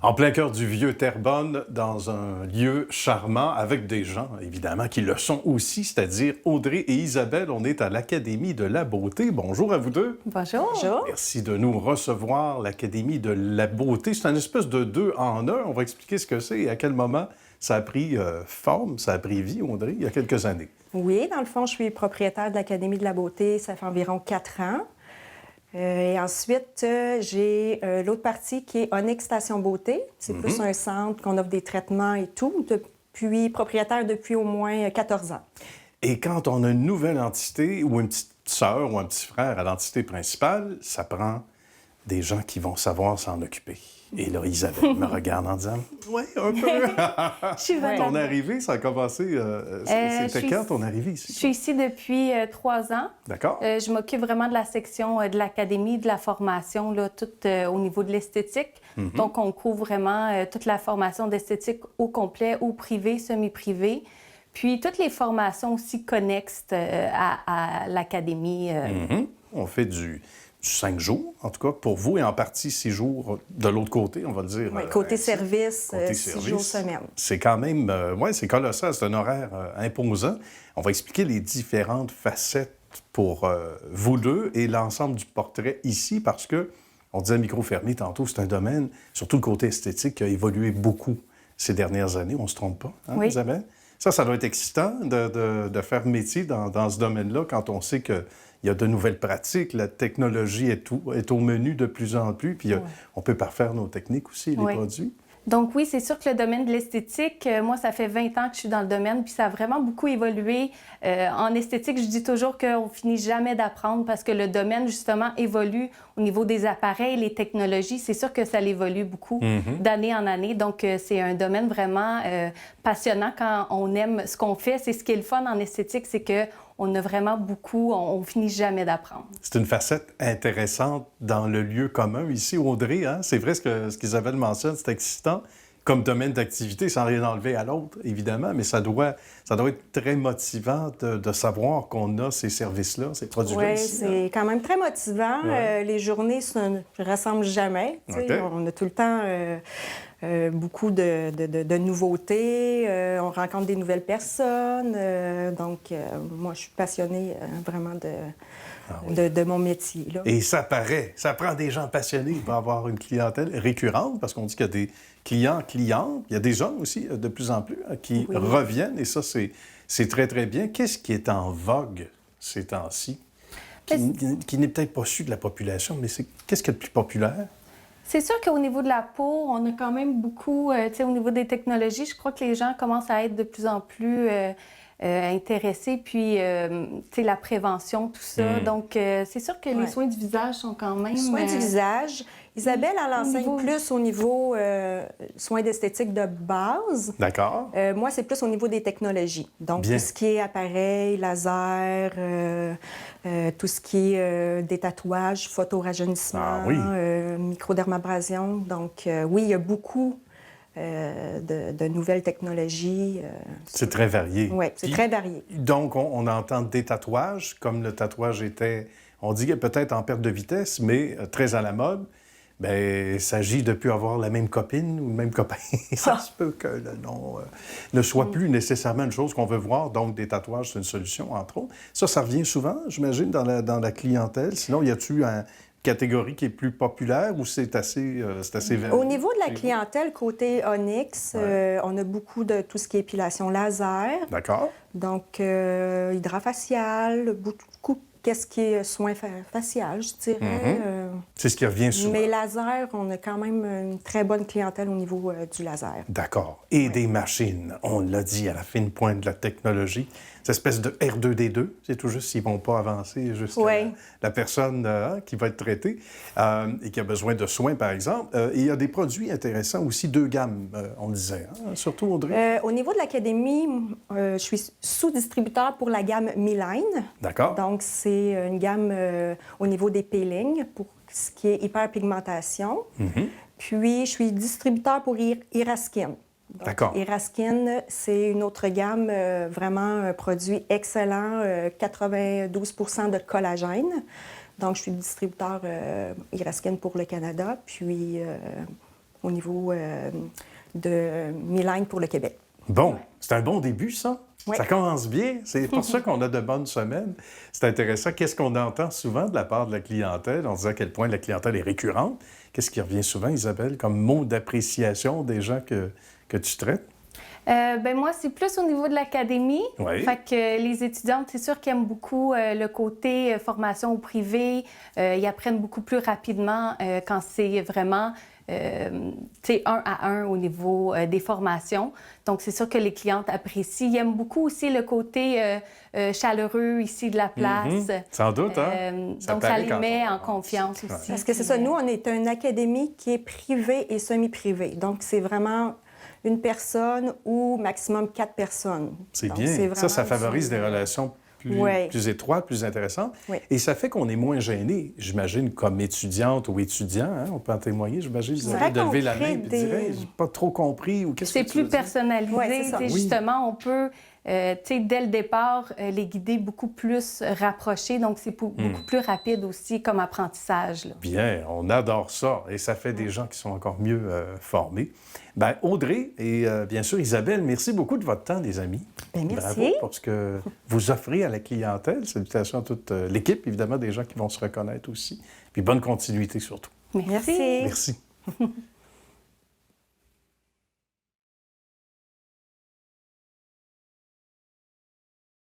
En plein cœur du vieux Terrebonne, dans un lieu charmant, avec des gens, évidemment, qui le sont aussi, c'est-à-dire Audrey et Isabelle. On est à l'Académie de la Beauté. Bonjour à vous deux. Bonjour. Bonjour. Merci de nous recevoir, l'Académie de la Beauté. C'est une espèce de deux en un. On va expliquer ce que c'est et à quel moment ça a pris forme, ça a pris vie, Audrey, il y a quelques années. Oui, dans le fond, je suis propriétaire de l'Académie de la Beauté. Ça fait environ 4 ans. Et ensuite, j'ai l'autre partie qui est Onyx Station Beauté. C'est plus un centre qu'on offre des traitements et tout. Propriétaire depuis au moins 14 ans. Et quand on a une nouvelle entité ou une petite sœur ou un petit frère à l'entité principale, ça prend des gens qui vont savoir s'en occuper. Et là, Isabelle me regarde en disant « Oui, un peu! » Je suis Ton arrivée, ça a commencé... C'était quand ton arrivée ici? Je suis ici depuis 3 ans. D'accord. Je m'occupe vraiment de la section de l'académie, de la formation, là, tout au niveau de l'esthétique. Donc, on couvre vraiment toute la formation d'esthétique au complet, au privé, semi-privé. Puis, toutes les formations aussi connexes à l'académie. On fait du 5 jours, en tout cas, pour vous, et en partie 6 jours de l'autre côté, on va le dire. Oui, côté service, 6 jours semaine. C'est quand même, c'est colossal, c'est un horaire imposant. On va expliquer les différentes facettes pour vous deux et l'ensemble du portrait ici, parce que, on disait micro fermé tantôt, c'est un domaine, surtout le côté esthétique, qui a évolué beaucoup ces dernières années, on ne se trompe pas, hein, Oui. Isabelle? Ça doit être excitant de faire métier dans ce domaine-là quand on sait qu'il y a de nouvelles pratiques, la technologie est au menu de plus en plus, puis on peut parfaire nos techniques aussi, les produits. Donc oui, c'est sûr que le domaine de l'esthétique, moi, ça fait 20 ans que je suis dans le domaine, puis ça a vraiment beaucoup évolué. En esthétique, je dis toujours qu'on finit jamais d'apprendre parce que le domaine, justement, évolue au niveau des appareils, les technologies. C'est sûr que ça évolue beaucoup d'année en année. Donc, c'est un domaine vraiment passionnant quand on aime ce qu'on fait. C'est ce qui est le fun en esthétique, c'est que on a vraiment beaucoup, on finit jamais d'apprendre. C'est une facette intéressante dans le lieu commun ici, Audrey. Hein? C'est vrai ce qu'Isabelle mentionne, c'est excitant comme domaine d'activité, sans rien enlever à l'autre, évidemment, mais ça doit être très motivant de savoir qu'on a ces services-là, ces produits-là. Oui, ici, c'est quand même très motivant. Les journées ne se ressemblent jamais. Okay. On a tout le temps beaucoup de nouveautés. On rencontre des nouvelles personnes. Donc, moi, je suis passionnée vraiment de mon métier. Là. Et ça paraît. Ça prend des gens passionnés pour avoir une clientèle récurrente, parce qu'on dit qu'il y a des clients-clientes. Il y a des gens aussi, de plus en plus, qui reviennent. Et ça, c'est très, très bien. Qu'est-ce qui est en vogue ces temps-ci? Qui n'est peut-être pas su de la population, mais qu'est-ce qui est le plus populaire? C'est sûr qu'au niveau de la peau, on a quand même beaucoup, au niveau des technologies, je crois que les gens commencent à être de plus en plus intéressés, puis, la prévention, tout ça. Donc, c'est sûr que les soins du visage sont quand même... Soins du visage. Isabelle, elle enseigne plus au niveau soins d'esthétique de base. D'accord. Moi, c'est plus au niveau des technologies. Donc, tout ce qui est appareil, laser, tout ce qui est des tatouages, photorajeunissement, microdermabrasion. Donc, oui, il y a beaucoup de nouvelles technologies. C'est très varié. Oui, c'est très varié. Donc, on entend des tatouages, comme le tatouage était, on dit peut-être en perte de vitesse, mais très à la mode. Bien, il s'agit de ne plus avoir la même copine ou le même copain. Ça se peut que le nom ne soit plus nécessairement une chose qu'on veut voir. Donc, des tatouages, c'est une solution, entre autres. Ça revient souvent, j'imagine, dans la clientèle. Sinon, y a-t-il une catégorie qui est plus populaire ou c'est assez varié? Au niveau de la clientèle, côté Onyx, on a beaucoup de tout ce qui est épilation laser. D'accord. Donc, hydrafacial, beaucoup qu'est-ce qui est soins facial, je dirais. C'est ce qui revient souvent. Mais laser, on a quand même une très bonne clientèle au niveau du laser. D'accord. Et des machines, on l'a dit, à la fine pointe de la technologie. Cette espèce de R2D2, c'est tout juste s'ils ne vont pas avancer jusqu'à la personne qui va être traitée et qui a besoin de soins, par exemple. Et il y a des produits intéressants aussi, 2 gammes, on disait, hein? Surtout, Audrey. Au niveau de l'académie, je suis sous-distributeur pour la gamme Meline. D'accord. Donc, c'est une gamme au niveau des peelings pour ce qui est hyperpigmentation. Puis, je suis distributeur pour Iraskin. D'accord. Iraskin, c'est une autre gamme, vraiment un produit excellent, 92 de collagène. Donc, je suis distributeur Iraskin pour le Canada. Puis, au niveau de Miline pour le Québec. Bon, c'est un bon début, ça. Oui. Ça commence bien. C'est pour ça qu'on a de bonnes semaines. C'est intéressant. Qu'est-ce qu'on entend souvent de la part de la clientèle? On disait à quel point la clientèle est récurrente. Qu'est-ce qui revient souvent, Isabelle, comme mot d'appréciation des gens que tu traites? Moi, c'est plus au niveau de l'académie. Oui. Fait que les étudiantes, c'est sûr qu'ils aiment beaucoup le côté formation au privé. Ils apprennent beaucoup plus rapidement quand c'est vraiment un à un au niveau des formations. Donc, c'est sûr que les clientes apprécient. Ils aiment beaucoup aussi le côté chaleureux ici de la place. Sans doute, hein? Donc, ça les met en confiance aussi. Parce que c'est ça, nous, on est une académie qui est privée et semi-privée. Donc, c'est vraiment une personne ou maximum 4 personnes. C'est Donc, bien. vraiment Ça favorise des relations plus étroites, plus intéressantes. Oui. Et ça fait qu'on est moins gêné, j'imagine, comme étudiante ou étudiant. Hein? On peut en témoigner, j'imagine, vous avez de lever la main et de dire hey, « j'ai pas trop compris » ou « qu'est-ce que tu C'est plus veux dire? personnalisé. Ouais, c'est ça. Oui. Justement, on peut, dès le départ, les guider beaucoup plus rapprochés. Donc, c'est beaucoup plus rapide aussi comme apprentissage. Là. Bien, on adore ça. Et ça fait des gens qui sont encore mieux formés. Bien, Audrey et bien sûr Isabelle, merci beaucoup de votre temps, les amis. Bien, merci. Bravo pour ce que vous offrez à la clientèle. Salutations à toute l'équipe, évidemment, des gens qui vont se reconnaître aussi. Puis bonne continuité surtout. Merci. Merci.